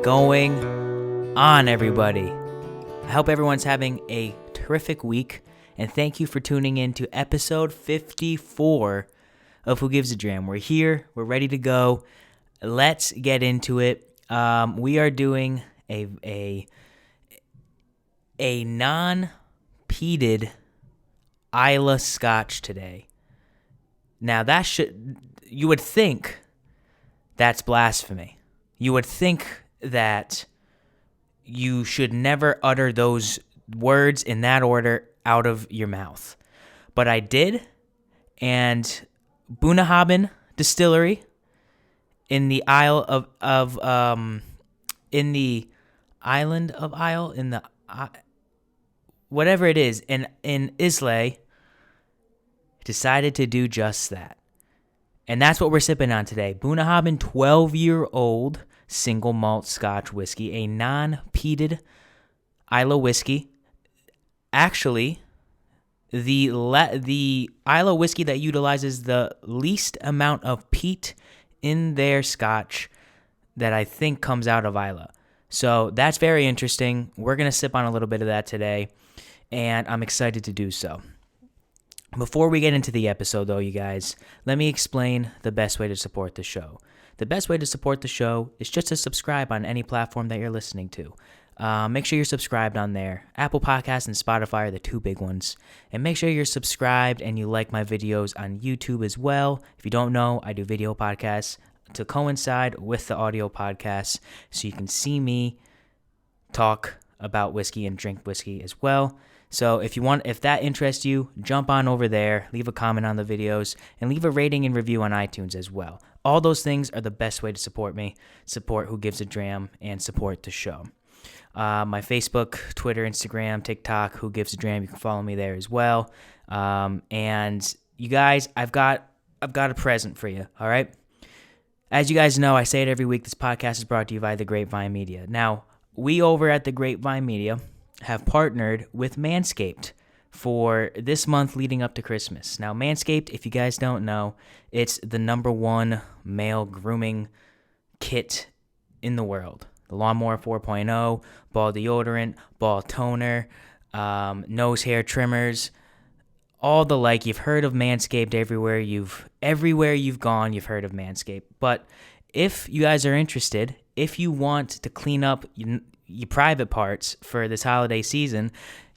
going on, everybody? I hope everyone's having a terrific week, and thank you for tuning in to episode 54 of Who Gives a Dram. We're here. We're ready to go. Let's get into it. We are doing a non-peated Islay Scotch today. Now, you would think that's blasphemy. You would think that you should never utter those words in that order out of your mouth. But I did, and Bunnahabhain Distillery in the Isle of in the island of Isle, in the whatever it is, in Islay, decided to do just that. And that's what we're sipping on today. Bunnahabhain 12-year-old Single Malt Scotch Whisky, a non-peated Islay whiskey. Actually, the Islay whiskey that utilizes the least amount of peat in their Scotch that I think comes out of Islay. So that's very interesting. We're going to sip on a little bit of that today, and I'm excited to do so. Before we get into the episode, though, you guys, let me explain the best way to support the show. The best way to support the show is just to subscribe on any platform that you're listening to. Make sure you're subscribed on there. Apple Podcasts and Spotify are the two big ones. And make sure you're subscribed and you like my videos on YouTube as well. If you don't know, I do video podcasts to coincide with the audio podcasts, so you can see me talk about whiskey and drink whiskey as well. So if that interests you, jump on over there, leave a comment on the videos, and leave a rating and review on iTunes as well. All those things are the best way to support me, support Who Gives a Dram, and support the show. My Facebook, Twitter, Instagram, TikTok, Who Gives a Dram, you can follow me there as well. And you guys, I've got a present for you, all right? As you guys know, I say it every week, this podcast is brought to you by the Grapevine Media. Now, we over at the Grapevine Media have partnered with Manscaped for this month leading up to Christmas. Now, Manscaped, if you guys don't know, it's the #1 male grooming kit in the world. The Lawnmower 4.0, ball deodorant, ball toner, nose hair trimmers, all the like. You've heard of Manscaped everywhere you've gone, you've heard of Manscaped. But if you guys are interested, if you want to clean up your private parts for this holiday season,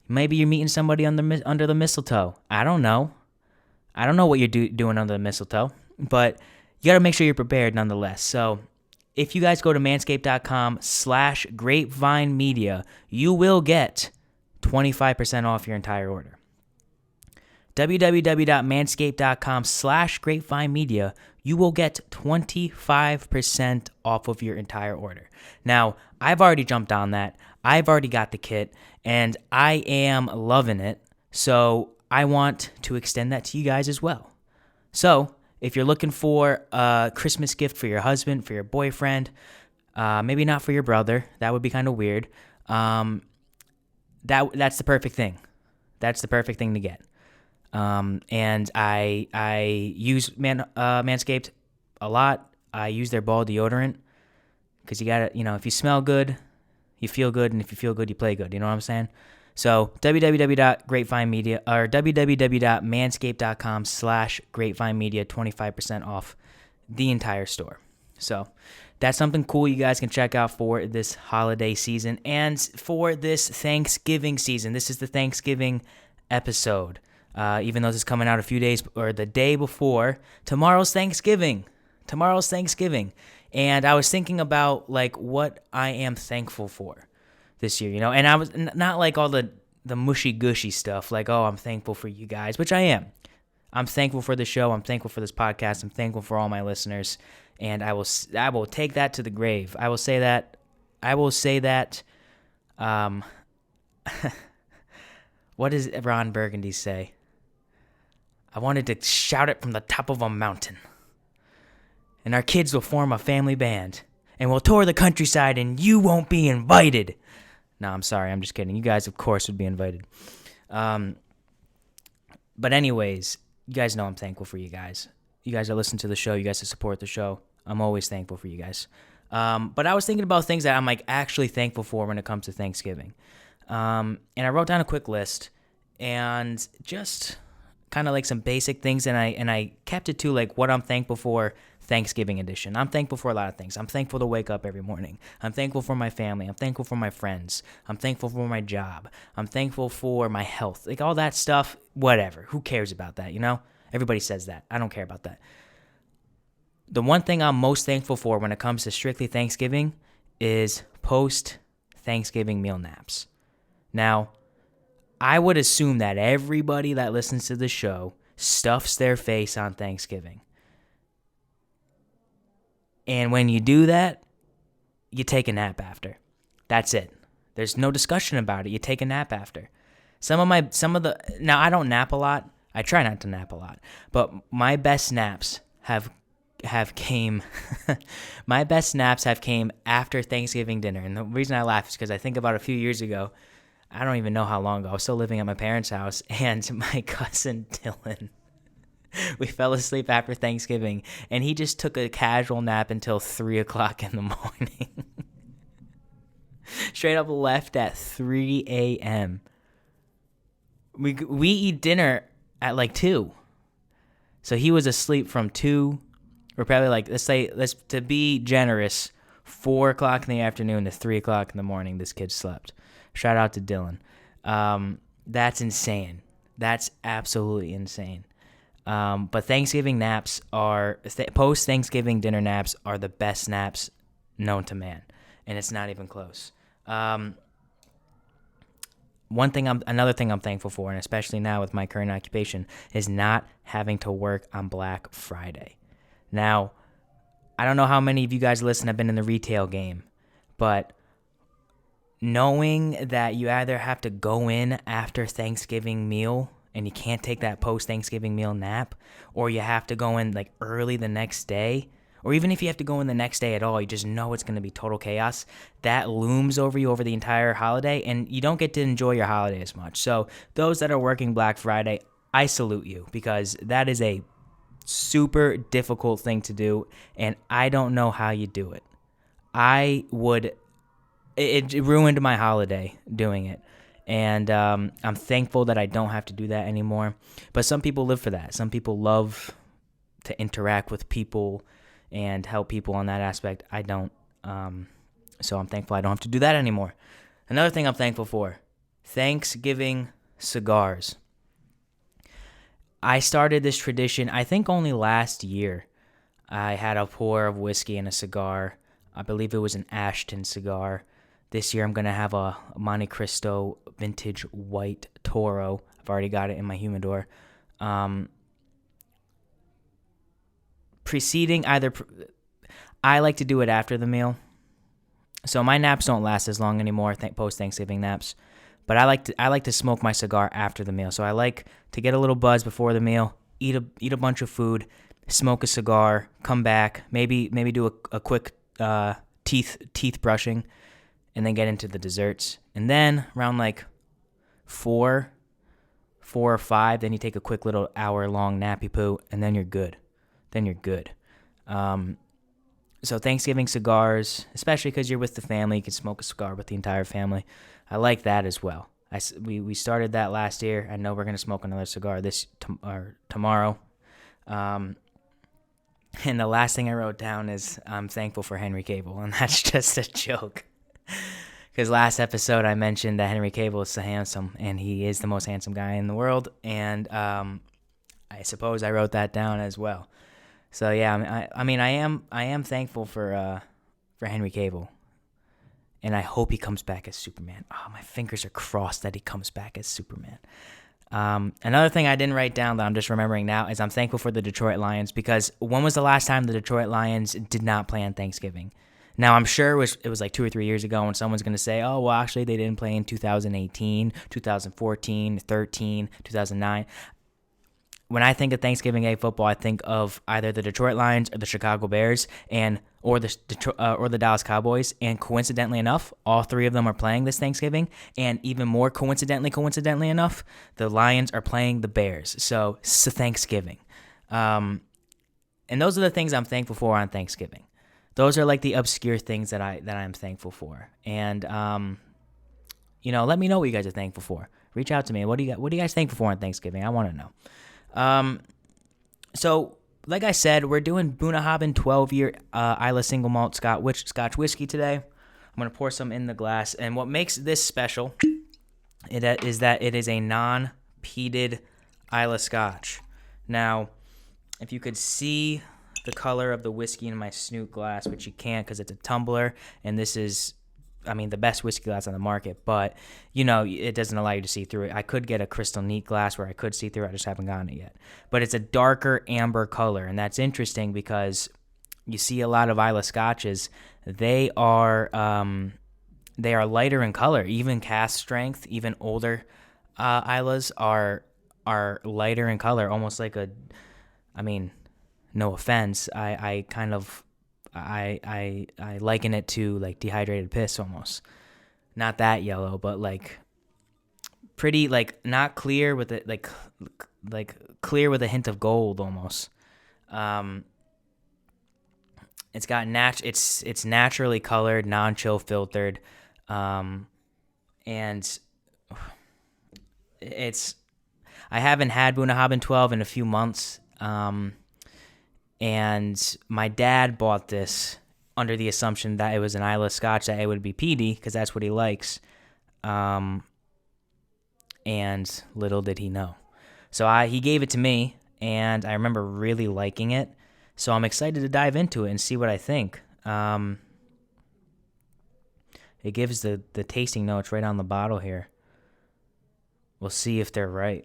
maybe you're meeting somebody under the mistletoe. I don't know what you're doing under the mistletoe, but you got to make sure you're prepared nonetheless. So if you guys go to manscaped.com/grapevinemedia, you will get 25% off your entire order. www.manscaped.com/grapevinemedia, you will get 25% off of your entire order. Now, I've already jumped on that. I've already got the kit, and I am loving it. So I want to extend that to you guys as well. So if you're looking for a Christmas gift for your husband, for your boyfriend, maybe not for your brother, that would be kind of weird. That's the perfect thing. That's the perfect thing to get. And I use Manscaped a lot. I use their ball deodorant because you gotta, if you smell good, you feel good, and if you feel good, you play good. You know what I'm saying? So www.grapevinemedia or www.manscaped.com/grapevinemedia, 25% off the entire store. So that's something cool you guys can check out for this holiday season and for this Thanksgiving season. This is the Thanksgiving episode. Even though this is coming out a few days or the day before, tomorrow's Thanksgiving. And I was thinking about what I am thankful for this year, and I was not like all the mushy gushy stuff, I'm thankful for you guys, which I am. I'm thankful for the show. I'm thankful for this podcast. I'm thankful for all my listeners, and I will take that to the grave. I will say that. What does Ron Burgundy say? I wanted to shout it from the top of a mountain. And our kids will form a family band. And we'll tour the countryside and you won't be invited. No, I'm sorry. I'm just kidding. You guys, of course, would be invited. But anyways, you guys know I'm thankful for you guys. You guys that listen to the show. You guys that support the show. I'm always thankful for you guys. But I was thinking about things that I'm like actually thankful for when it comes to Thanksgiving. And I wrote down a quick list and just kind of like some basic things, and I kept it to like what I'm thankful for Thanksgiving edition. I'm thankful for a lot of things. I'm thankful to wake up every morning. I'm thankful for my family. I'm thankful for my friends. I'm thankful for my job. I'm thankful for my health. Like all that stuff, whatever. Who cares about that, you know? Everybody says that. I don't care about that. The one thing I'm most thankful for when it comes to strictly Thanksgiving is post-Thanksgiving meal naps. Now, I would assume that everybody that listens to the show stuffs their face on Thanksgiving. And when you do that, you take a nap after. That's it. There's no discussion about it. You take a nap after. Now I don't nap a lot. I try not to nap a lot. But my best naps have came my best naps have came after Thanksgiving dinner. And the reason I laugh is because I think about a few years ago, I don't even know how long ago, I was still living at my parents' house, and my cousin Dylan, we fell asleep after Thanksgiving, and he just took a casual nap until 3 o'clock in the morning. Straight up left at 3 a.m. We eat dinner at like 2. So he was asleep from 2, or probably like, let's to be generous, 4 o'clock in the afternoon to 3 o'clock in the morning, this kid slept. Shout out to Dylan. That's insane. That's absolutely insane. But Thanksgiving naps post-Thanksgiving dinner naps are the best naps known to man, and it's not even close. Another thing I'm thankful for, and especially now with my current occupation, is not having to work on Black Friday. Now, I don't know how many of you guys listen have been in the retail game, but knowing that you either have to go in after Thanksgiving meal and you can't take that post-Thanksgiving meal nap, or you have to go in like early the next day, or even if you have to go in the next day at all, you just know it's going to be total chaos. That looms over you over the entire holiday, and you don't get to enjoy your holiday as much. So those that are working Black Friday, I salute you, because that is a super difficult thing to do, and I don't know how you do it. It ruined my holiday doing it. And I'm thankful that I don't have to do that anymore. But some people live for that. Some people love to interact with people and help people on that aspect. I don't. So I'm thankful I don't have to do that anymore. Another thing I'm thankful for, Thanksgiving cigars. I started this tradition, I think only last year. I had a pour of whiskey and a cigar. I believe it was an Ashton cigar. This year I'm going to have a Monte Cristo vintage white Toro. I've already got it in my humidor. I like to do it after the meal. So my naps don't last as long anymore, post-Thanksgiving naps. But I like to smoke my cigar after the meal. So I like to get a little buzz before the meal, eat a bunch of food, smoke a cigar, come back, maybe do a quick teeth brushing, and then get into the desserts. And then around like 4 or 5, then you take a quick little hour-long nappy poo, and then you're good. So Thanksgiving cigars, especially because you're with the family, you can smoke a cigar with the entire family. I like that as well. We started that last year. I know we're going to smoke another cigar tomorrow. And the last thing I wrote down is I'm thankful for Henry Cavill, and that's just a joke. Because last episode I mentioned that Henry Cavill is so handsome, and he is the most handsome guy in the world, and I suppose I wrote that down as well. So yeah, I am thankful for Henry Cavill, and I hope he comes back as Superman. Oh, my fingers are crossed that he comes back as Superman. Another thing I didn't write down that I'm just remembering now is I'm thankful for the Detroit Lions, because when was the last time the Detroit Lions did not play on Thanksgiving? Now, I'm sure it was like 2 or 3 years ago, and someone's going to say, oh, well, actually, they didn't play in 2018, 2014, 13, 2009. When I think of Thanksgiving Day football, I think of either the Detroit Lions or the Chicago Bears or the Dallas Cowboys. And coincidentally enough, all three of them are playing this Thanksgiving. And even more coincidentally enough, the Lions are playing the Bears. So Thanksgiving. And those are the things I'm thankful for on Thanksgiving. those are like the obscure things that I'm thankful for. And let me know what you guys are thankful for. Reach out to me. What do you guys thankful for on Thanksgiving? I want to know. So like I said, we're doing Bunnahabhain 12yr Islay Single Malt Scotch Whisky today. I'm gonna pour some in the glass, and what makes this special is that it is a non-peated Islay Scotch. Now, if you could see the color of the whiskey in my snoot glass, which you can't because it's a tumbler, and this is, the best whiskey glass on the market, but, it doesn't allow you to see through it. I could get a crystal neat glass where I could see through it. I just haven't gotten it yet. But it's a darker amber color, and that's interesting because you see a lot of Islay Scotches. They are lighter in color. Even cask strength, even older Islas are lighter in color, almost like no offense, I liken it to like dehydrated piss almost. Not that yellow, but like pretty, like not clear with it, like clear with a hint of gold almost. It's got it's naturally colored, non-chill filtered, and I haven't had Bunnahabhain 12 in a few months. And my dad bought this under the assumption that it was an Islay Scotch, that it would be peaty, because that's what he likes. And little did he know. So he gave it to me, and I remember really liking it. So I'm excited to dive into it and see what I think. It gives the tasting notes right on the bottle here. We'll see if they're right.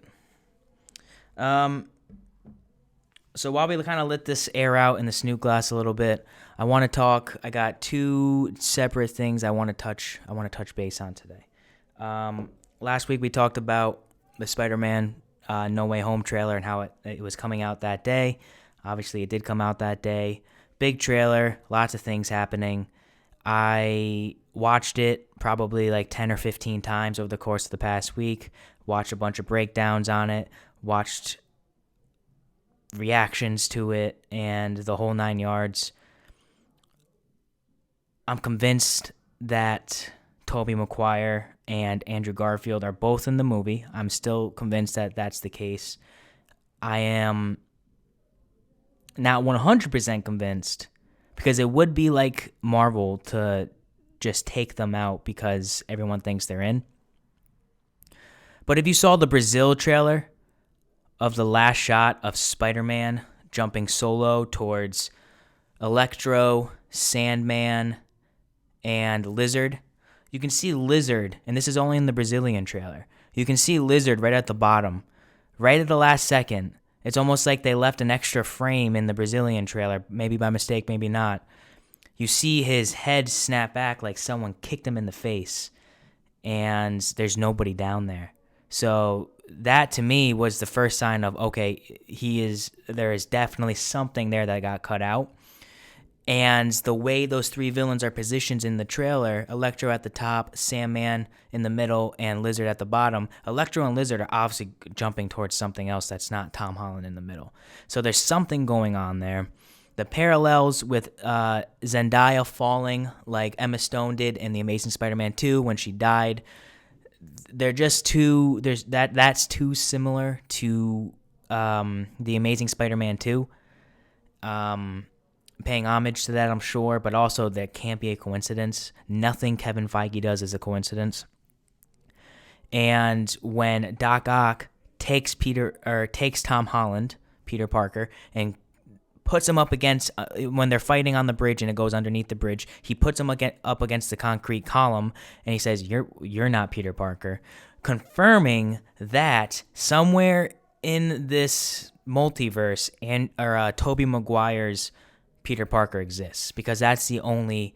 So while we kind of let this air out in the snoot glass a little bit, I want to talk. I got two separate things I want to touch base on today. Last week we talked about the Spider-Man No Way Home trailer and how it was coming out that day. Obviously, it did come out that day. Big trailer, lots of things happening. I watched it probably like 10 or 15 times over the course of the past week. Watched a bunch of breakdowns on it. Watched reactions to it and the whole 9 yards. I'm convinced that Tobey Maguire and Andrew Garfield are both in the movie. I'm still convinced that that's the case. I am not 100% convinced, because it would be like Marvel to just take them out because everyone thinks they're in. But if you saw the Brazil trailer of the last shot of Spider-Man jumping solo towards Electro, Sandman, and Lizard, you can see Lizard, and this is only in the Brazilian trailer, you can see Lizard right at the bottom, right at the last second. It's almost like they left an extra frame in the Brazilian trailer, maybe by mistake, maybe not. You see his head snap back like someone kicked him in the face, and there's nobody down there. So that to me was the first sign of, okay, there is definitely something there that got cut out. And the way those three villains are positioned in the trailer, Electro at the top, Sandman in the middle, and Lizard at the bottom, Electro and Lizard are obviously jumping towards something else that's not Tom Holland in the middle. So there's something going on there. The parallels with Zendaya falling like Emma Stone did in The Amazing Spider-Man 2 when she died, they're just that's too similar to The Amazing Spider-Man 2. Paying homage to that, I'm sure, but also that can't be a coincidence. Nothing Kevin Feige does is a coincidence. And when Doc Ock takes Tom Holland, Peter Parker, and puts him up against, when they're fighting on the bridge and it goes underneath the bridge, he puts him up against the concrete column and he says, "You're not Peter Parker," confirming that somewhere in this multiverse Tobey Maguire's Peter Parker exists, because that's the only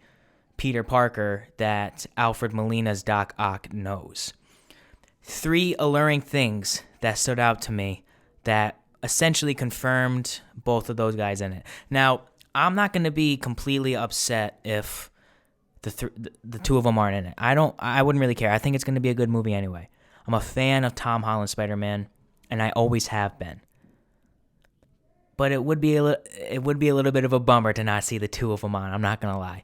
Peter Parker that Alfred Molina's Doc Ock knows. Three alluring things that stood out to me that essentially confirmed both of those guys in it. Now, I'm not going to be completely upset if the two of them aren't in it. I wouldn't really care. I think it's going to be a good movie anyway. I'm a fan of Tom Holland Spider-Man, and I always have been. but it would be it would be a little bit of a bummer to not see the two of them on. I'm not gonna lie.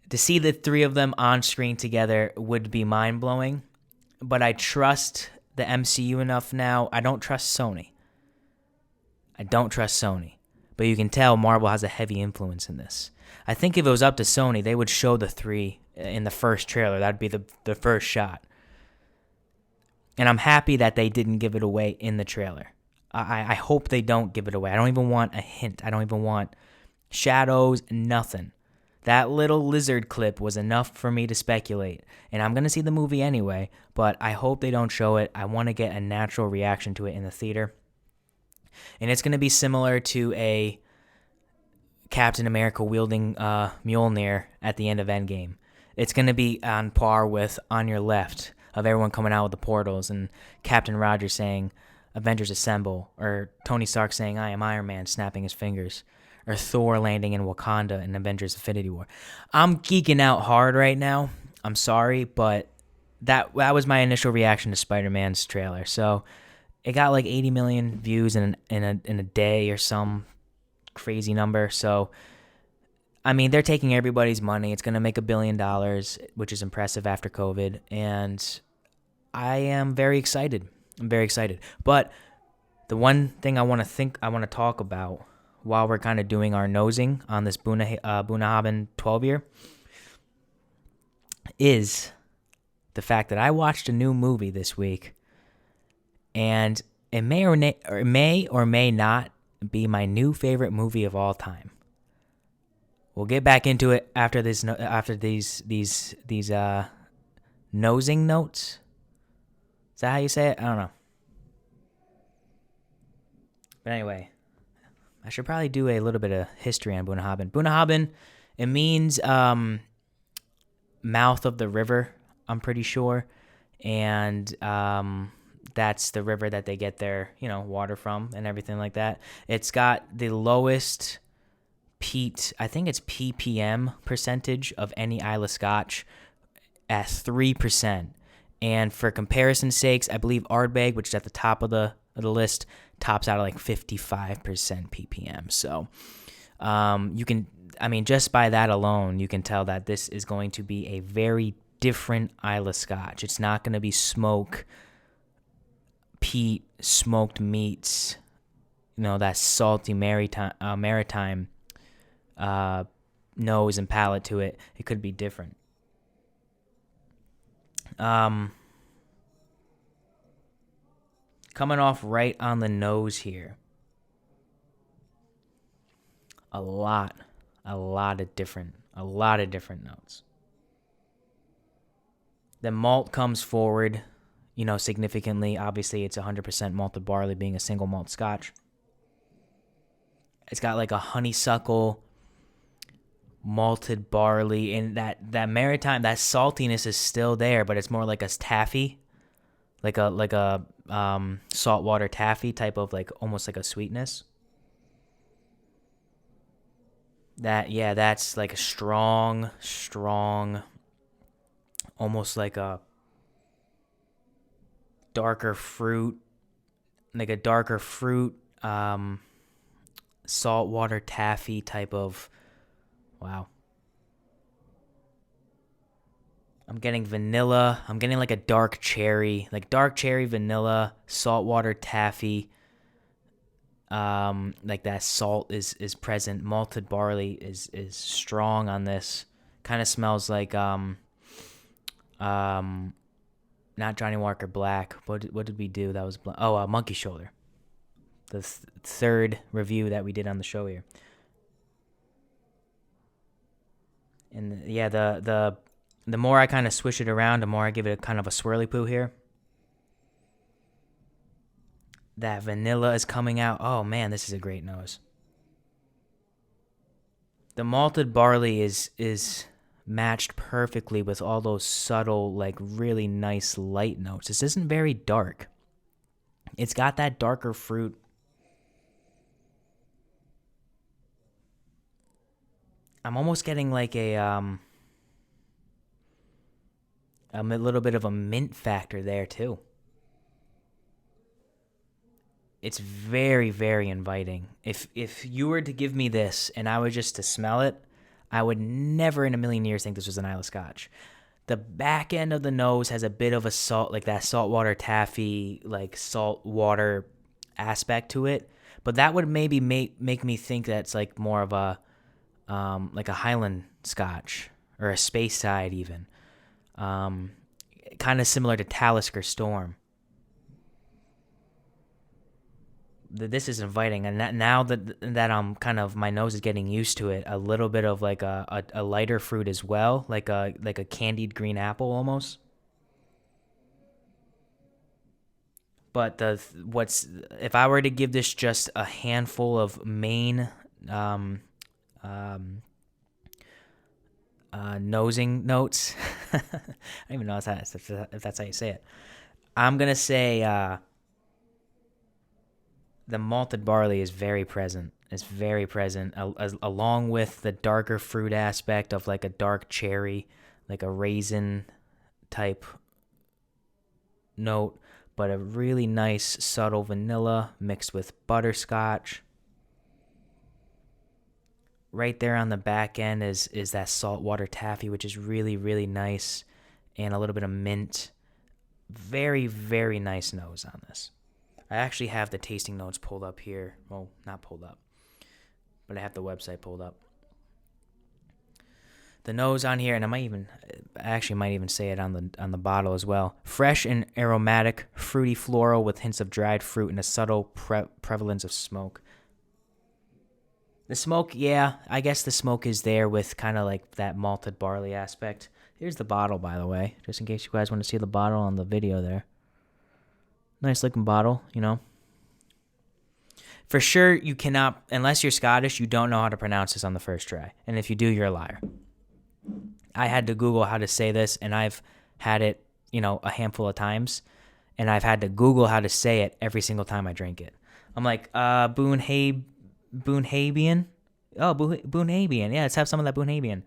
To see the three of them on screen together would be mind blowing. But I trust the MCU enough now. I don't trust Sony. But you can tell Marvel has a heavy influence in this. I think if it was up to Sony, they would show the three in the first trailer. That'd be the first shot. And I'm happy that they didn't give it away in the trailer. I hope they don't give it away. I don't even want a hint. I don't even want shadows, nothing. That little lizard clip was enough for me to speculate. And I'm going to see the movie anyway, but I hope they don't show it. I want to get a natural reaction to it in the theater. And it's going to be similar to a Captain America wielding Mjolnir at the end of Endgame. It's going to be on par with On Your Left, of everyone coming out with the portals, and Captain Rogers saying, Avengers Assemble, or Tony Stark saying, I am Iron Man, snapping his fingers, or Thor landing in Wakanda in Avengers Infinity War. I'm geeking out hard right now. I'm sorry, but that was my initial reaction to Spider-Man's trailer. So it got like 80 million views in a day or some crazy number. So, I mean, they're taking everybody's money. It's going to make $1 billion, which is impressive after COVID. And I am very excited. I'm very excited. But the one thing I want to talk about while we're kind of doing our nosing on this Bunnahabhain 12yr is the fact that I watched a new movie this week, and it may or may not be my new favorite movie of all time. We'll get back into it after these nosing notes. Is that how you say it? I don't know. But anyway, I should probably do a little bit of history on Bunnahabhain. Bunnahabhain, it means mouth of the river, I'm pretty sure. And that's the river that they get their, water from and everything like that. It's got the lowest I think it's ppm percentage of any Islay Scotch at 3%. And for comparison's sakes, I believe Ardbeg, which is at the top of the list, tops out at like 55% ppm. So just by that alone, you can tell that this is going to be a very different Islay Scotch. It's not going to be smoke, peat, smoked meats, that salty maritime nose and palate to it. It could be different. Coming off right on the nose here. A lot of different notes. The malt comes forward, significantly. Obviously, it's 100% malted barley, being a single malt Scotch. It's got like a honeysuckle, malted barley, and that maritime, that saltiness is still there, but it's more like a taffy, like a saltwater taffy type of, like almost like a sweetness. That's like a strong, almost like a darker fruit, saltwater taffy type of, wow. I'm getting vanilla. I'm getting like a dark cherry vanilla, saltwater taffy. Like that salt is present. Malted barley is strong on this. Kind of smells like not Johnny Walker Black. What did we do? That was Monkey Shoulder. The third review that we did on the show here. And yeah, the more I kind of swish it around, the more I give it a kind of a swirly poo here. That vanilla is coming out. Oh man, this is a great nose. The malted barley is matched perfectly with all those subtle, like really nice light notes. This isn't very dark. It's got that darker fruit. I'm almost getting like a little bit of a mint factor there too. It's very, very inviting. If you were to give me this and I was just to smell it, I would never in a million years think this was an Islay Scotch. The back end of the nose has a bit of a salt, like that saltwater taffy, like saltwater aspect to it. But that would maybe make me think that's like more of a like a Highland Scotch or a Speyside even. Kind of similar to Talisker Storm. This is inviting, and now that I'm kind of, my nose is getting used to it, a little bit of like a lighter fruit as well, like a candied green apple almost. But if I were to give this just a handful of main nosing notes, I don't even know if that's how you say it. I'm gonna say the malted barley is very present. It's very present, along with the darker fruit aspect of like a dark cherry, like a raisin type note, but a really nice subtle vanilla mixed with butterscotch. Right there on the back end is that saltwater taffy, which is really, really nice, and a little bit of mint. Very, very nice nose on this. I actually have the tasting notes pulled up here. Well, not pulled up, but I have the website pulled up. The nose on here, and I actually might even say it on the bottle as well. Fresh and aromatic, fruity floral with hints of dried fruit and a subtle prevalence of smoke. The smoke, yeah, I guess the smoke is there with kind of like that malted barley aspect. Here's the bottle, by the way, just in case you guys want to see the bottle on the video there. Nice looking bottle, you know. For sure, you cannot, unless you're Scottish, you don't know how to pronounce this on the first try. And if you do, you're a liar. I had to Google how to say this, and I've had it, a handful of times. And I've had to Google how to say it every single time I drink it. I'm like, Bunnahabhain? Oh, Bunnahabhain. Yeah, let's have some of that Bunnahabhain.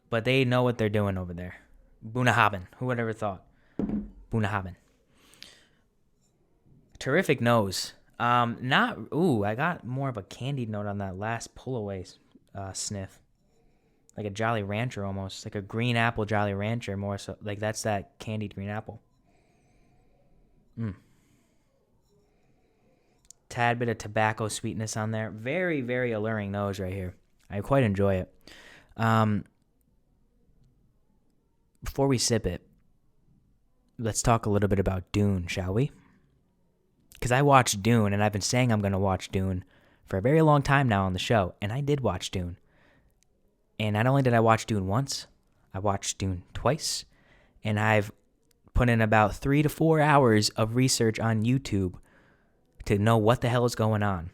But they know what they're doing over there. Bunnahabhain. Who would ever thought? Bunnahabhain. Terrific nose. I got more of a candied note on that last pull away sniff. Like a Jolly Rancher almost. Like a green apple Jolly Rancher more so. Like that's that candied green apple. Tad bit of tobacco sweetness on there. Very, very alluring nose right here. I quite enjoy it. Before we sip it, let's talk a little bit about Dune, shall we? Because I watched Dune, and I've been saying I'm going to watch Dune for a very long time now on the show, and I did watch Dune. And not only did I watch Dune once, I watched Dune twice, and I've put in about 3 to 4 hours of research on YouTube to know what the hell is going on.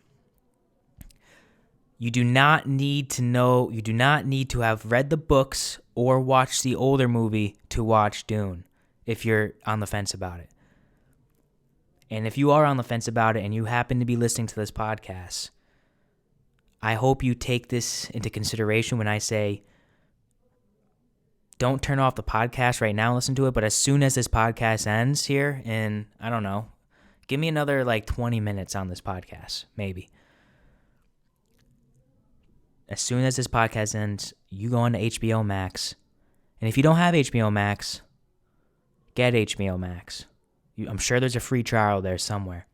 You do not need to have read the books or watched the older movie to watch Dune if you're on the fence about it. And if you are on the fence about it and you happen to be listening to this podcast, I hope you take this into consideration when I say don't turn off the podcast right now and listen to it, but as soon as this podcast ends here in, I don't know, give me another like 20 minutes on this podcast, maybe. As soon as this podcast ends, you go on to HBO Max. And if you don't have HBO Max, get HBO Max. I'm sure there's a free trial there somewhere.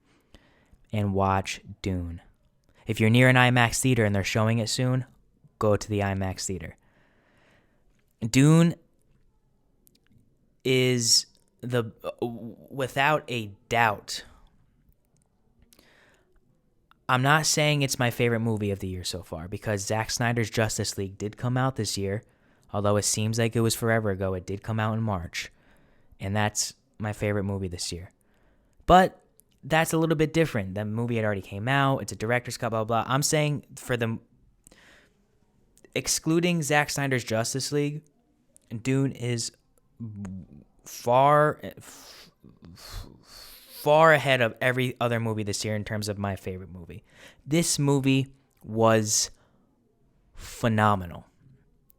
And watch Dune. If you're near an IMAX theater and they're showing it soon, go to the IMAX theater. Dune is without a doubt, I'm not saying it's my favorite movie of the year so far because Zack Snyder's Justice League did come out this year. Although it seems like it was forever ago, it did come out in March. And that's my favorite movie this year. But that's a little bit different. The movie had already came out. It's a director's cut, blah, blah, blah. I'm saying excluding Zack Snyder's Justice League, Dune is far ahead of every other movie this year in terms of my favorite movie. This movie was phenomenal.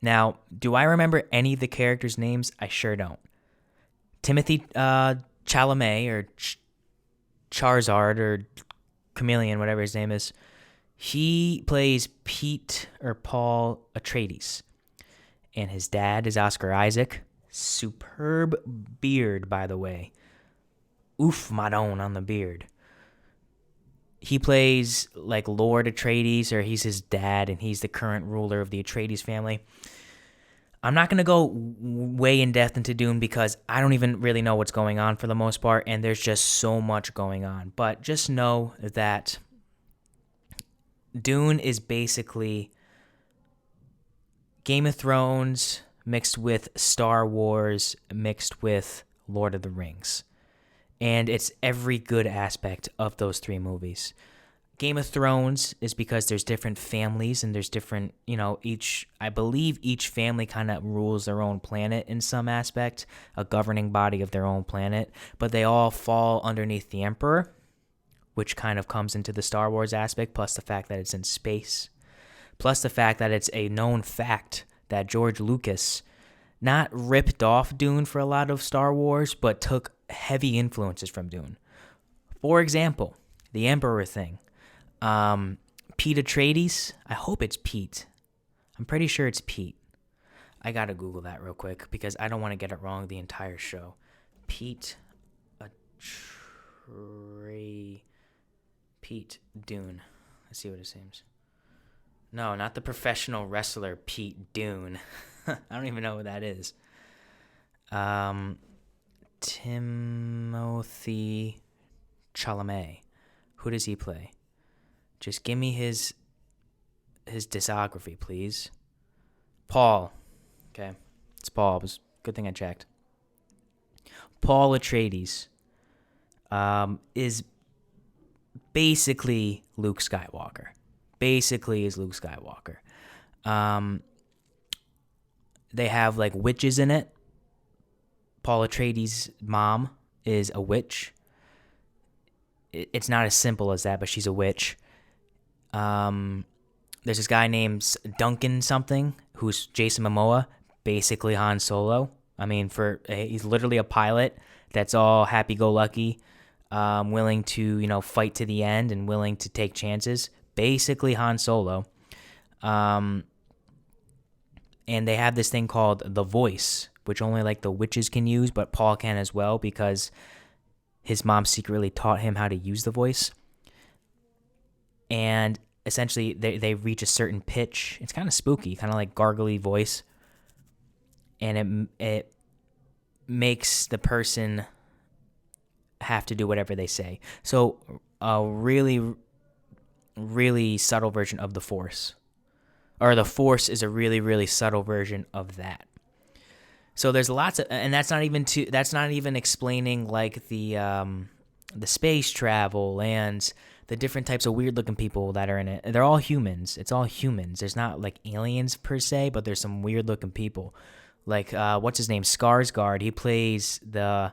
Now, do I remember any of the characters' names? I sure don't. Timothy Chalamet or Charizard or Chameleon, whatever his name is, he plays Pete or Paul Atreides. And his dad is Oscar Isaac. Superb beard, by the way. Oof, madon on the beard. He plays like Lord Atreides, or he's his dad, and he's the current ruler of the Atreides family. I'm not going to go way in depth into Dune because I don't even really know what's going on for the most part, and there's just so much going on. But just know that Dune is basically Game of Thrones mixed with Star Wars mixed with Lord of the Rings. And it's every good aspect of those three movies. Game of Thrones is because there's different families and there's different, I believe each family kind of rules their own planet in some aspect, a governing body of their own planet, but they all fall underneath the Emperor, which kind of comes into the Star Wars aspect, plus the fact that it's in space, plus the fact that it's a known fact that George Lucas not ripped off Dune for a lot of Star Wars, but took heavy influences from Dune. For example, the Emperor thing. Pete Atreides, I hope it's Pete. I'm pretty sure it's Pete. I gotta Google that real quick because I don't want to get it wrong the entire show. Pete Dune. Let's see what it seems. No, not the professional wrestler Pete Dune. I don't even know who that is. Timothy Chalamet. Who does he play? Just give me his discography, please. Paul. Okay. It's Paul. It was a good thing I checked. Paul Atreides is basically Luke Skywalker. Basically is Luke Skywalker. They have like witches in it. Paul Atreides' mom is a witch. It's not as simple as that, but she's a witch. There's this guy named Duncan something who's Jason Momoa, basically Han Solo. I mean, he's literally a pilot that's all happy-go-lucky, willing to fight to the end and willing to take chances. Basically Han Solo. And they have this thing called the Voice, which only like the witches can use, but Paul can as well because his mom secretly taught him how to use the voice. And essentially, they reach a certain pitch. It's kind of spooky, kind of like gargly voice. And it makes the person have to do whatever they say. So a really, really subtle version of the Force. Or the Force is a really, really subtle version of that. So there's lots of, and that's not even explaining like the space travel and the different types of weird looking people that are in it. They're all humans. It's all humans. There's not like aliens per se, but there's some weird looking people. Like what's his name? Skarsgård. He plays the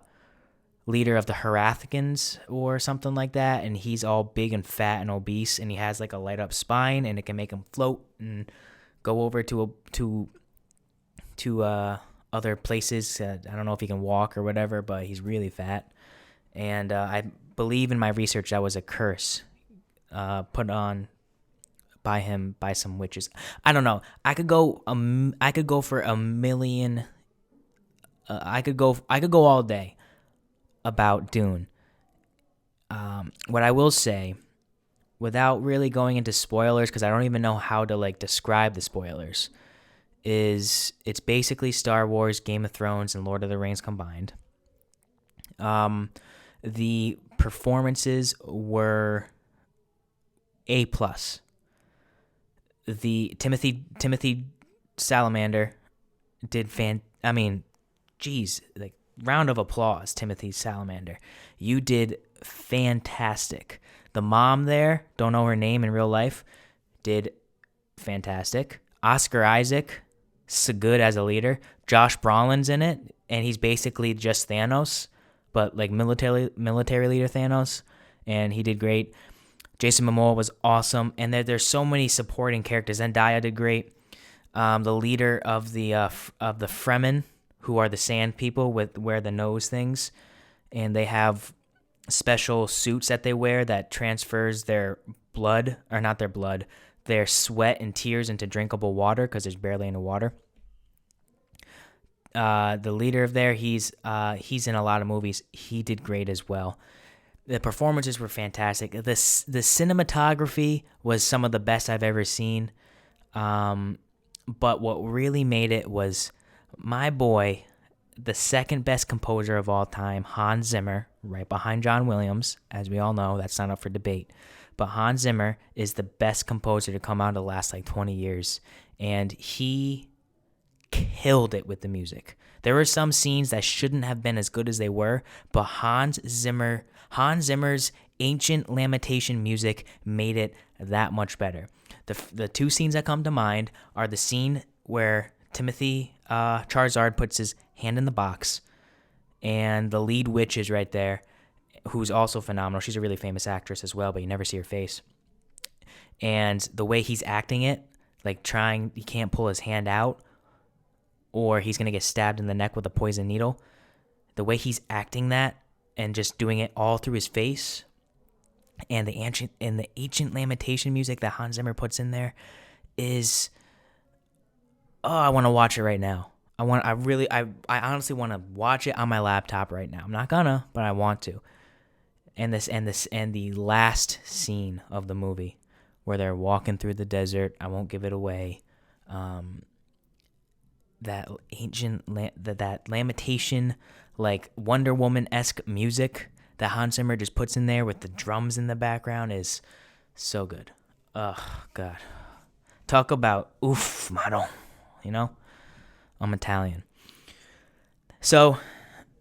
leader of the Harathicans or something like that, and he's all big and fat and obese, and he has like a light up spine, and it can make him float and go over to other places. I don't know if he can walk or whatever, but he's really fat. And I believe in my research that was a curse put on by him by some witches. I don't know. I could go for a million. I could go all day about Dune. What I will say, without really going into spoilers, because I don't even know how to like describe the spoilers, is it's basically Star Wars, Game of Thrones, and Lord of the Rings combined. The performances were A+. The Timothy Salamander did like round of applause, Timothy Salamander. You did fantastic. The mom there, don't know her name in real life, did fantastic. Oscar Isaac, so good as a leader. Josh Brolin's in it, and he's basically just Thanos, but like military leader Thanos, and he did great. Jason Momoa was awesome, and there's so many supporting characters. Zendaya did great. The leader of the Fremen, who are the sand people with wear the nose things, and they have special suits that they wear that transfers their blood, or not their blood, their sweat and tears into drinkable water because there's barely any water. The leader of there, he's in a lot of movies. He did great as well. The performances were fantastic. The cinematography was some of the best I've ever seen. But what really made it was my boy, the second best composer of all time, Hans Zimmer, right behind John Williams. As we all know, that's not up for debate. But Hans Zimmer is the best composer to come out of the last 20 years. And he killed it with the music. There were some scenes that shouldn't have been as good as they were, but Hans Zimmer's ancient lamentation music made it that much better. The two scenes that come to mind are the scene where Timothy Charzard puts his hand in the box, and the lead witch is right there, who's also phenomenal. She's a really famous actress as well, but you never see her face. And the way he's acting it, he can't pull his hand out, or he's going to get stabbed in the neck with a poison needle. The way he's acting that and just doing it all through his face, and the ancient lamentation music that Hans Zimmer puts in there is, I want to watch it right now. I honestly want to watch it on my laptop right now. I'm not gonna, but I want to. And the last scene of the movie where they're walking through the desert, I won't give it away. That lamentation, Wonder Woman-esque music that Hans Zimmer just puts in there with the drums in the background is so good. Oh, God. Talk about oof, mano. I'm Italian. So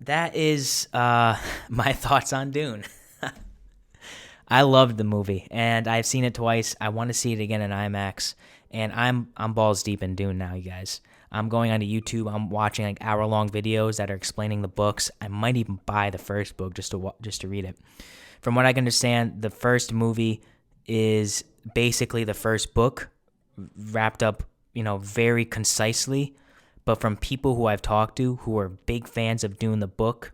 that is my thoughts on Dune. I loved the movie, and I've seen it twice. I want to see it again in IMAX, and I'm balls deep in Dune now, you guys. I'm going onto YouTube. I'm watching hour-long videos that are explaining the books. I might even buy the first book just to read it. From what I can understand, the first movie is basically the first book, wrapped up, very concisely. But from people who I've talked to who are big fans of Dune the book,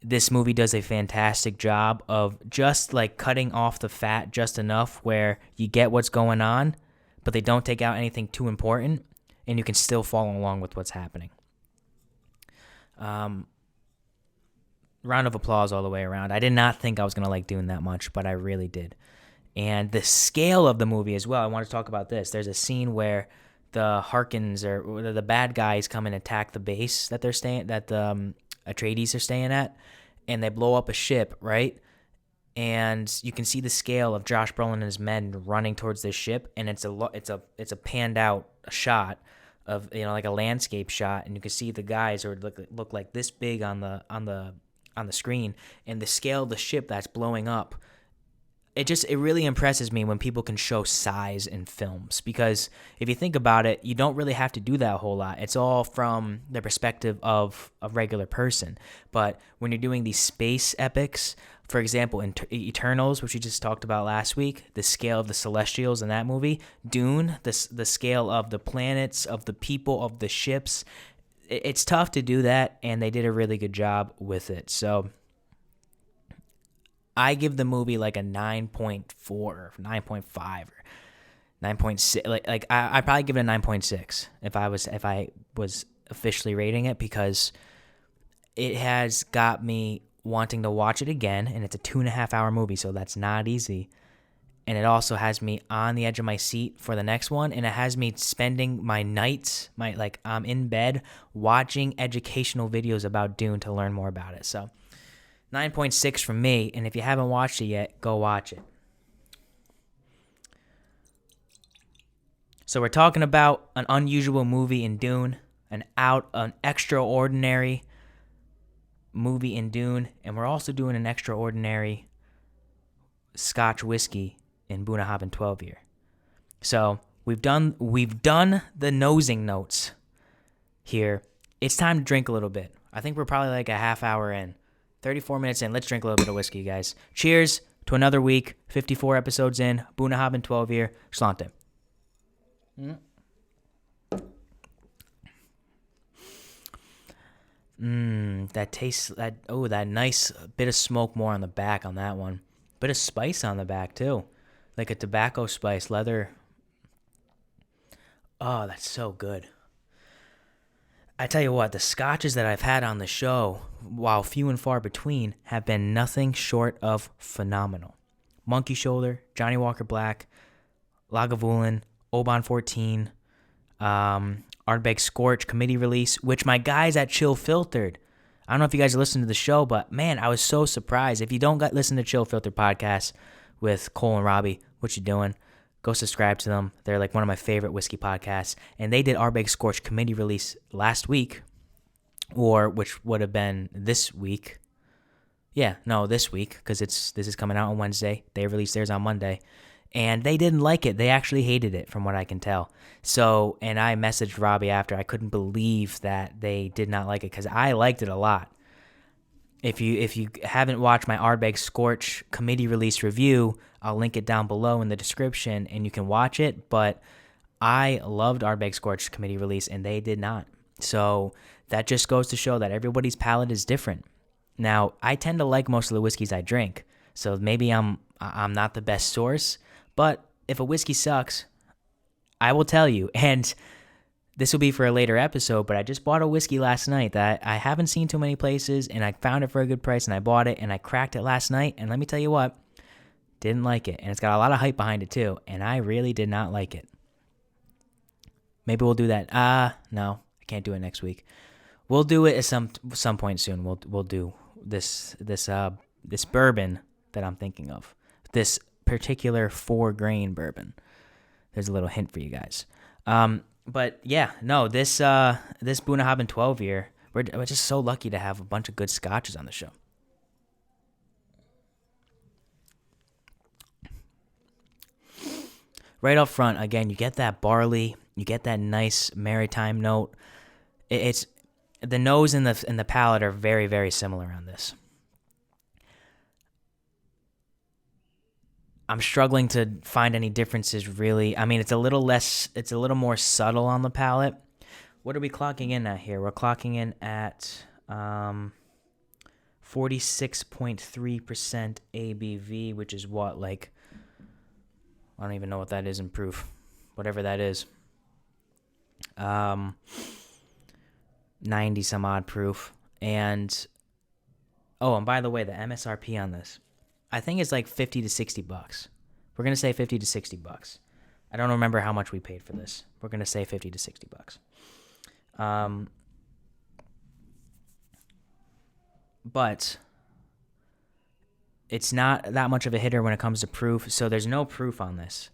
this movie does a fantastic job of just cutting off the fat just enough where you get what's going on, but they don't take out anything too important, and you can still follow along with what's happening. Round of applause all the way around. I did not think I was going to like Dune that much, but I really did. And the scale of the movie as well. I want to talk about this. There's a scene where the Harkins or the bad guys come and attack the base that the Atreides are staying at, and they blow up a ship, right? And you can see the scale of Josh Brolin and his men running towards this ship, and it's a panned out shot of a landscape shot, and you can see the guys who look like this big on the screen, and the scale of the ship that's blowing up. It really impresses me when people can show size in films, because if you think about it, you don't really have to do that a whole lot. It's all from the perspective of a regular person. But when you're doing these space epics, for example, in Eternals, which we just talked about last week, the scale of the Celestials in that movie, Dune, the scale of the planets, of the people, of the ships, it's tough to do that, and they did a really good job with it. So I give the movie a 9.4 or 9.5 or 9.6. I'd probably give it a 9.6 if I was officially rating it, because it has got me wanting to watch it again, and it's a 2.5 hour movie, so that's not easy. And it also has me on the edge of my seat for the next one, and it has me spending my nights, I'm in bed watching educational videos about Dune to learn more about it. So 9.6 from me, and if you haven't watched it yet, go watch it. So we're talking about an unusual movie in Dune, an extraordinary movie in Dune, and we're also doing an extraordinary Scotch whiskey in Bunnahabhain 12yr. So we've done the nosing notes here. It's time to drink a little bit. I think we're probably a half hour in. 34 minutes in. Let's drink a little bit of whiskey, guys. Cheers to another week. 54 episodes in. Bunnahabhain 12yr. Slante. that taste, that nice bit of smoke more on the back on that one. Bit of spice on the back too, like a tobacco spice, leather. Oh, that's so good. I tell you what, the scotches that I've had on the show, while few and far between, have been nothing short of phenomenal. Monkey Shoulder, Johnny Walker Black, Lagavulin, Oban 14, Ardbeg Scorch, Committee Release, which my guys at Chill Filtered, I don't know if you guys are listening to the show, but man, I was so surprised. If you don't listen to Chill Filtered podcast with Cole and Robbie, what you doing? Go subscribe to them. They're like one of my favorite whiskey podcasts. And they did Ardbeg Scorch Committee Release last week, or which would have been this week. Yeah, no, this week, because this is coming out on Wednesday. They released theirs on Monday. And they didn't like it. They actually hated it, from what I can tell. So, and I messaged Robbie after. I couldn't believe that they did not like it, because I liked it a lot. If you haven't watched my Ardbeg Scorch Committee Release review, I'll link it down below in the description, and you can watch it. But I loved Ardbeg Scorch Committee Release, and they did not. So that just goes to show that everybody's palate is different. Now, I tend to like most of the whiskeys I drink, so maybe I'm not the best source. But if a whiskey sucks, I will tell you. And this will be for a later episode, but I just bought a whiskey last night that I haven't seen too many places, and I found it for a good price, and I bought it, and I cracked it last night, and let me tell you what, didn't like it. And it's got a lot of hype behind it too, and I really did not like it. Maybe we'll do that. No, I can't do it next week. We'll do it at some point soon. We'll do this bourbon that I'm thinking of. This particular 4-grain bourbon. There's a little hint for you guys. But yeah, no, this Bunnahabhain 12yr, we're just so lucky to have a bunch of good scotches on the show. Right up front, again, you get that barley, you get that nice maritime note. It's the nose and the palate are very, very similar on this. I'm struggling to find any differences, really. I mean, it's a little more subtle on the palate. What are we clocking in at here? We're clocking in at 46.3% ABV, which is what, like, I don't even know what that is in proof. Whatever that is. 90 some odd proof. And by the way, the MSRP on this, I think it's like $50 to $60. We're gonna say $50 to $60. I don't remember how much we paid for this. We're gonna say $50 to $60. But it's not that much of a hitter when it comes to proof. So there's no proof on this.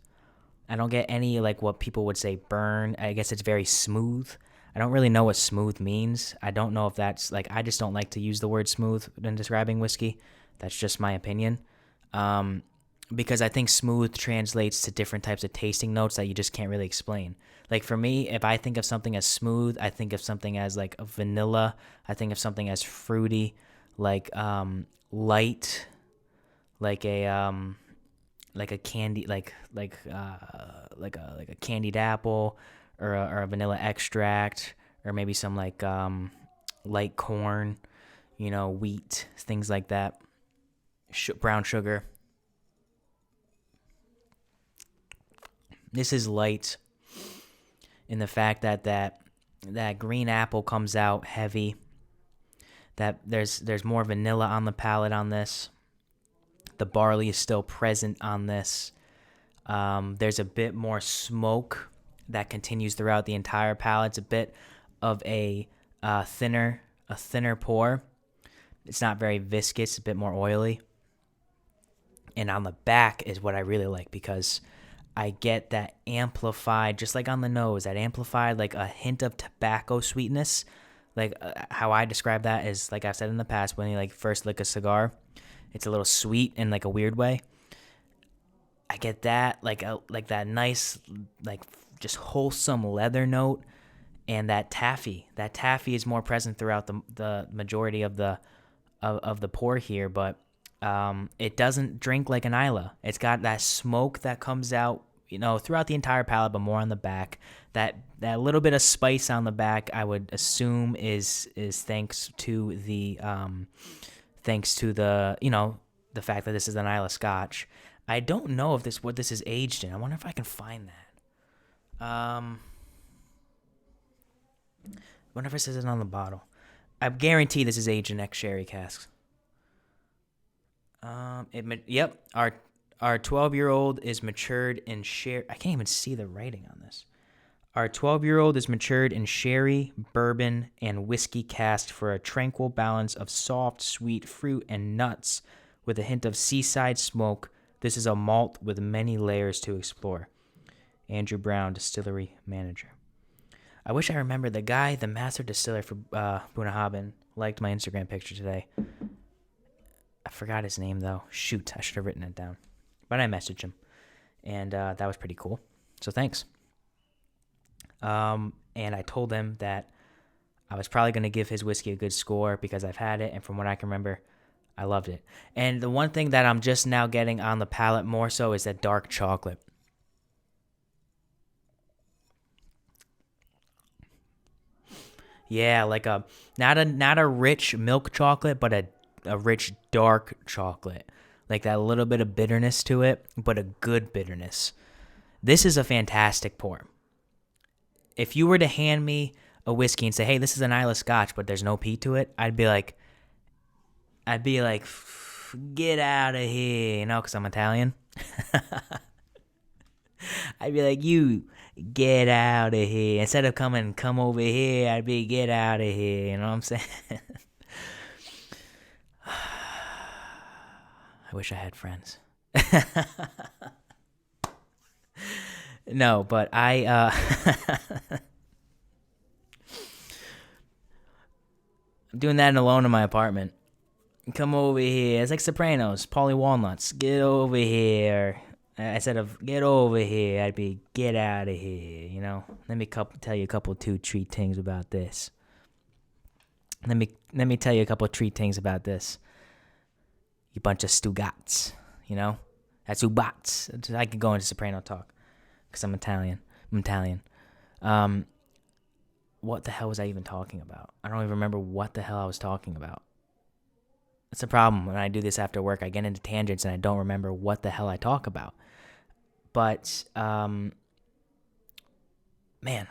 I don't get any like what people would say burn. I guess it's very smooth. I don't really know what smooth means. I don't know if that's like, I just don't like to use the word smooth when describing whiskey. That's just my opinion. Because I think smooth translates to different types of tasting notes that you just can't really explain. Like for me, if I think of something as smooth, I think of something as like a vanilla. I think of something as fruity, like light, like a candy, like a candied apple, or a vanilla extract, or maybe some like light corn, wheat, things like that. Brown sugar. This is light in the fact that green apple comes out heavy. That there's more vanilla on the palate on this. The barley is still present on this. There's a bit more smoke that continues throughout the entire palate. It's a bit of a thinner pour. It's not very viscous, a bit more oily. And on the back is what I really like, because I get that amplified, just like on the nose, that amplified, like a hint of tobacco sweetness. Like how I describe that is, like I've said in the past, when you like first lick a cigar, it's a little sweet in like a weird way. I get that, like that nice, like just wholesome leather note, and that taffy. That taffy is more present throughout the majority of the pour here, but it doesn't drink like an Isla. It's got that smoke that comes out, throughout the entire palate, but more on the back. That That little bit of spice on the back, I would assume is thanks to the the fact that this is an Islay Scotch. I don't know if what this is aged in. I wonder if I can find that. Wonder if it says it on the bottle. I guarantee this is aged in ex-sherry casks. Yep. Our 12-year-old is matured in sherry. I can't even see the writing on this. Our 12-year-old is matured in sherry, bourbon, and whiskey cask for a tranquil balance of soft, sweet fruit and nuts with a hint of seaside smoke. This is a malt with many layers to explore. Andrew Brown, distillery manager. I wish I remembered the guy, the master distiller for Bunnahabhain, liked my Instagram picture today. I forgot his name, though. Shoot, I should have written it down. But I messaged him, and that was pretty cool. So thanks. And I told him that I was probably going to give his whiskey a good score because I've had it, and from what I can remember, I loved it. And the one thing that I'm just now getting on the palate more so is that dark chocolate. Yeah, like not a rich milk chocolate, but a rich dark chocolate. Like that little bit of bitterness to it, but a good bitterness. This is a fantastic pour. If you were to hand me a whiskey and say, "Hey, this is an Islay Scotch, but there's no peat to it," I'd be like, "Get out of here," because I'm Italian. I'd be like, "You get out of here." Instead of come over here, I'd be, "Get out of here." You know what I'm saying? I wish I had friends. No, but I'm doing that alone in my apartment. Come over here. It's like Sopranos, Paulie Walnuts. Get over here. Instead of get over here, I'd be get out of here. Let me tell you a couple two treat things about this. Let me tell you a couple treat things about this. You bunch of Stugats, That's Ubats. I could go into Soprano talk because I'm Italian. What the hell was I even talking about? I don't even remember what the hell I was talking about. That's the problem. When I do this after work, I get into tangents and I don't remember what the hell I talk about. But, man,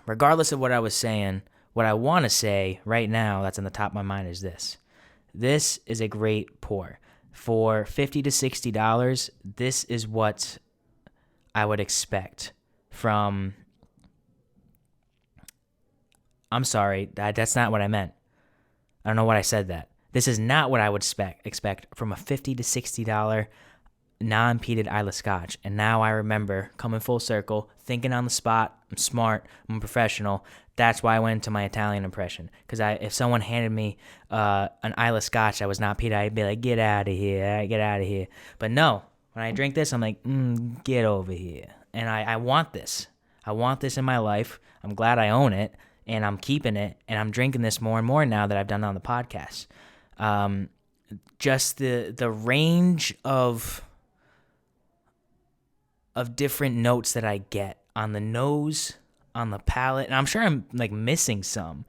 regardless of what I was saying, what I want to say right now that's on the top of my mind is this. This is a great pour. For $50 to $60, this is what I would expect from... I'm sorry, that's not what I meant. I don't know why I said that. This is not what I would expect from a $50 to $60 non-peated Islay Scotch. And now I remember, coming full circle, thinking on the spot. I'm smart. I'm a professional. That's why I went into my Italian impression. Because if someone handed me an Islay Scotch that was not peated, I'd be like, get out of here, get out of here. But no, when I drink this, I'm like, get over here. And I want this. I want this in my life. I'm glad I own it. And I'm keeping it. And I'm drinking this more and more now that I've done it on the podcast. Just the range of different notes that I get on the nose, on the palate, and I'm sure I'm like missing some.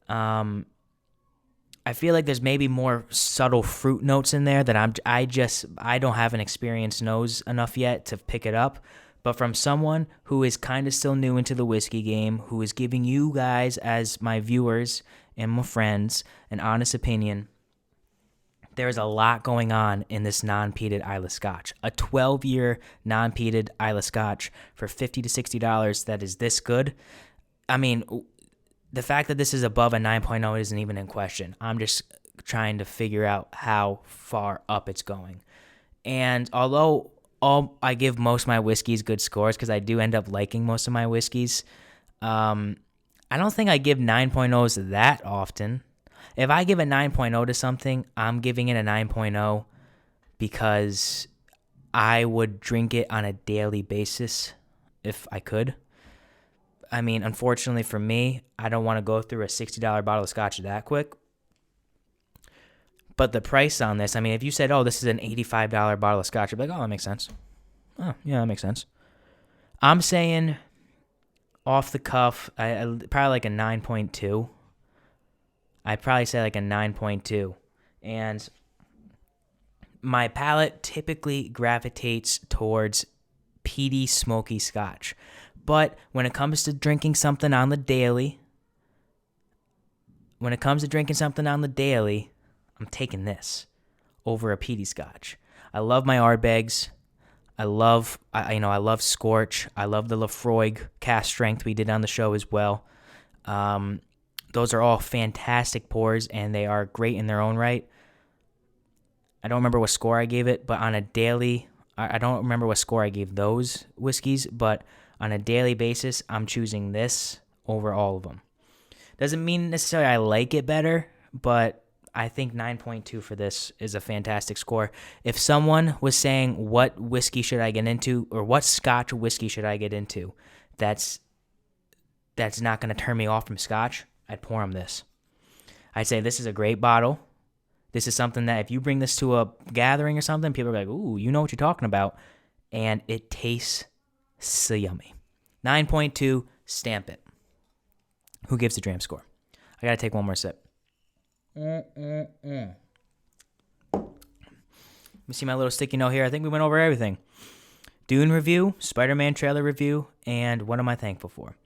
I feel like there's maybe more subtle fruit notes in there that I don't have an experienced nose enough yet to pick it up. But from someone who is kind of still new into the whiskey game, who is giving you guys as my viewers and my friends an honest opinion, there's a lot going on in this non-peated Islay Scotch. A 12-year non-peated Islay Scotch for $50 to $60 that is this good. I mean, the fact that this is above a 9.0 isn't even in question. I'm just trying to figure out how far up it's going. And although I give most of my whiskeys good scores because I do end up liking most of my whiskeys, I don't think I give 9.0s that often. If I give a 9.0 to something, I'm giving it a 9.0 because I would drink it on a daily basis if I could. I mean, unfortunately for me, I don't want to go through a $60 bottle of scotch that quick. But the price on this, I mean, if you said, this is an $85 bottle of scotch, I'd be like, that makes sense. Oh, yeah, that makes sense. I'm saying off the cuff, I probably like a 9.2. I'd probably say like a 9.2. And my palate typically gravitates towards peaty, smoky Scotch. But when it comes to drinking something on the daily, I'm taking this over a peaty Scotch. I love my Ardbegs. I love Scorch. I love the Lafroig cast strength we did on the show as well. Those are all fantastic pours, and they are great in their own right. I don't remember what score I gave it, but on a daily, I don't remember what score I gave those whiskeys, but on a daily basis, I'm choosing this over all of them. Doesn't mean necessarily I like it better, but I think 9.2 for this is a fantastic score. If someone was saying, what whiskey should I get into, or what Scotch whiskey should I get into, that's not going to turn me off from Scotch, I'd pour them this. I'd say this is a great bottle. This is something that if you bring this to a gathering or something, people are like, ooh, you know what you're talking about. And it tastes so yummy. 9.2, stamp it. Who gives the Dram score? I got to take one more sip. Let me see my little sticky note here. I think we went over everything. Dune review, Spider-Man trailer review, and what am I thankful for?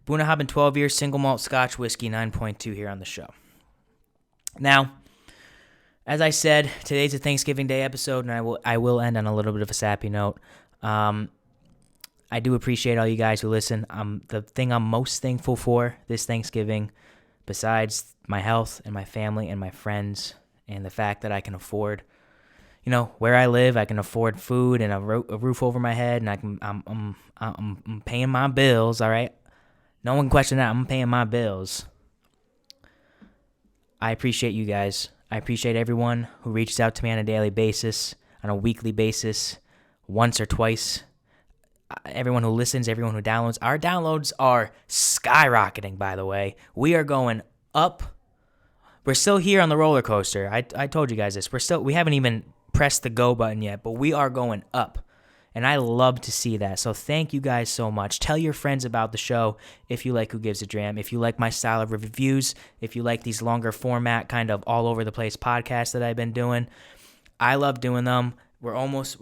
Bunnahabhain 12yr Single Malt Scotch Whisky 9.2 here on the show. Now, as I said, today's a Thanksgiving Day episode, and I will end on a little bit of a sappy note. I do appreciate all you guys who listen. The thing I'm most thankful for this Thanksgiving, besides my health and my family and my friends and the fact that I can afford, where I live, I can afford food and a roof over my head, and I'm paying my bills. All right, no one question that. I'm paying my bills. I appreciate you guys. I appreciate everyone who reaches out to me on a daily basis, on a weekly basis, once or twice. Everyone who listens, everyone who downloads. Our downloads are skyrocketing, by the way. We are going up. We're still here on the roller coaster. I told you guys this. We haven't even pressed the go button yet, but we are going up. And I love to see that. So thank you guys so much. Tell your friends about the show if you like Who Gives a Dram. If you like my style of reviews, if you like these longer format kind of all over the place podcasts that I've been doing. I love doing them. We're almost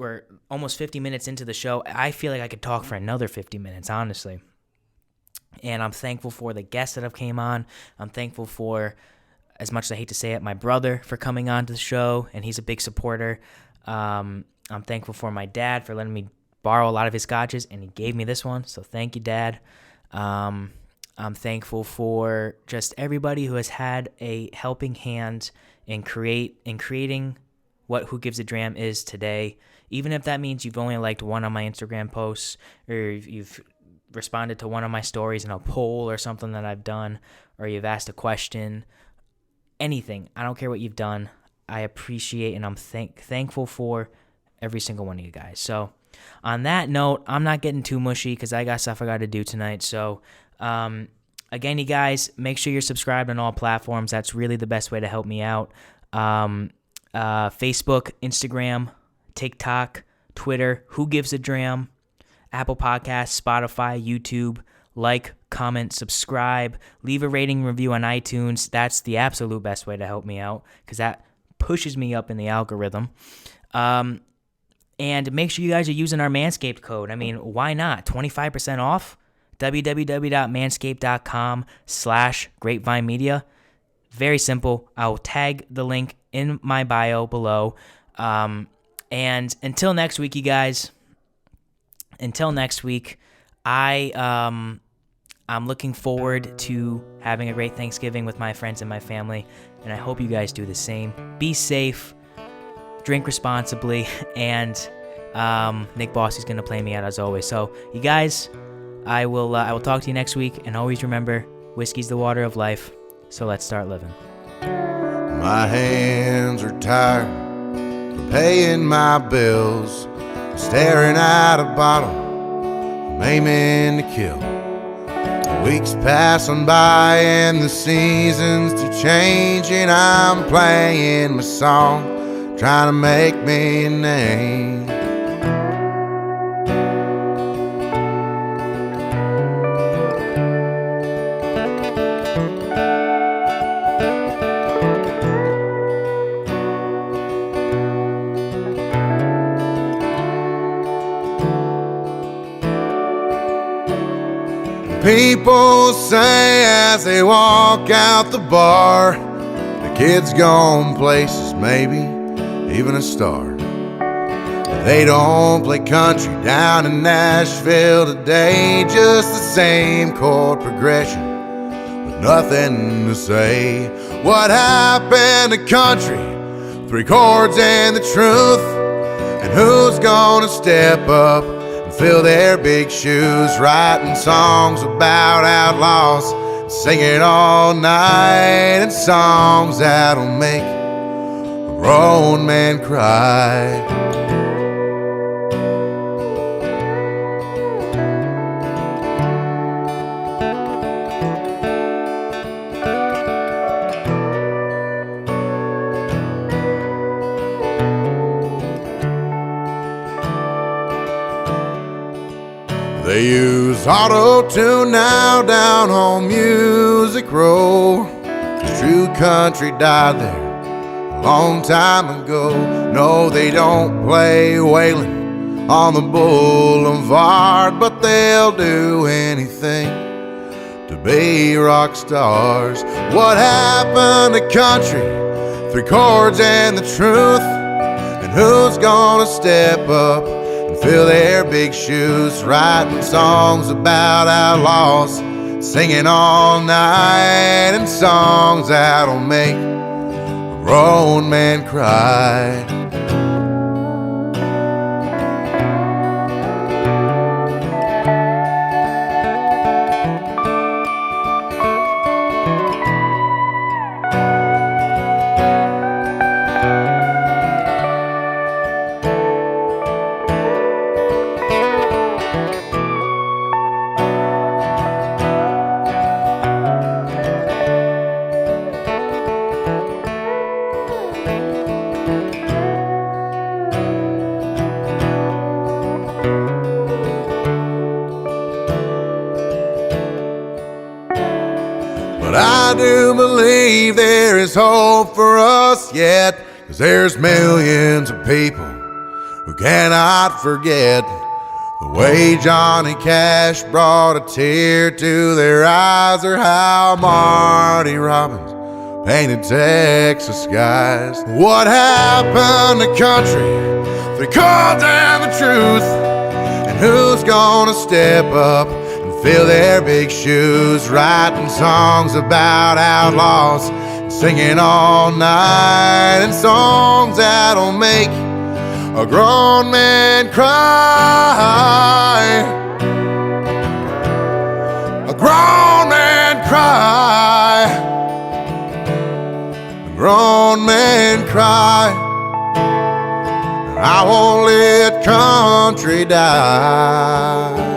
50 minutes into the show. I feel like I could talk for another 50 minutes, honestly. And I'm thankful for the guests that have came on. I'm thankful for, as much as I hate to say it, my brother for coming on to the show, and he's a big supporter. I'm thankful for my dad for letting me borrow a lot of his scotches, and he gave me this one, so thank you, Dad. I'm thankful for just everybody who has had a helping hand in creating what Who Gives a Dram is today, even if that means you've only liked one of my Instagram posts, or you've responded to one of my stories in a poll or something that I've done, or you've asked a question, anything. I don't care what you've done. I appreciate and I'm thankful for every single one of you guys. So on that note, I'm not getting too mushy because I got stuff I got to do tonight. So again, you guys, make sure you're subscribed on all platforms. That's really the best way to help me out. Facebook, Instagram, TikTok, Twitter, Who Gives a Dram, Apple Podcasts, Spotify, YouTube. Like, comment, subscribe, leave a rating review on iTunes. That's the absolute best way to help me out because that pushes me up in the algorithm. And make sure you guys are using our Manscaped code. I mean, why not? 25% off. www.manscaped.com/grapevinemedia. Very simple. I'll tag the link in my bio below. And until next week, you guys. Until next week, I'm looking forward to having a great Thanksgiving with my friends and my family, and I hope you guys do the same. Be safe, drink responsibly, and Nick Boss is going to play me out as always. So, you guys, I will talk to you next week, and always remember, whiskey's the water of life, so let's start living. My hands are tired of paying my bills, staring at a bottle, I'm aiming to kill. Weeks passing by and the seasons keep changing. I'm playing my song, trying to make me a name. People say as they walk out the bar, the kid's gone places, maybe even a star. They don't play country down in Nashville today, just the same chord progression with nothing to say. What happened to country? 3 chords and the truth. And who's gonna step up and fill their big shoes, writing songs about outlaws, singing all night, and songs that'll make a grown man cry. They use auto-tune now down on Music Row, 'cause true country died there a long time ago. No, they don't play Waylon on the boulevard, but they'll do anything to be rock stars. What happened to country? 3 chords and the truth. And who's gonna step up and fill their big shoes, writing songs about outlaws, singing all night, and songs that'll make a grown man cry. But I do believe there is hope for us yet, 'cause there's millions of people who cannot forget the way Johnny Cash brought a tear to their eyes, or how Marty Robbins painted Texas skies. What happened to country? 3 chords and the truth. And who's gonna step up and fill their big shoes, writing songs about outlaws, singing all night, and songs that'll make a grown man cry. A grown man cry. A grown man cry. I won't let country die.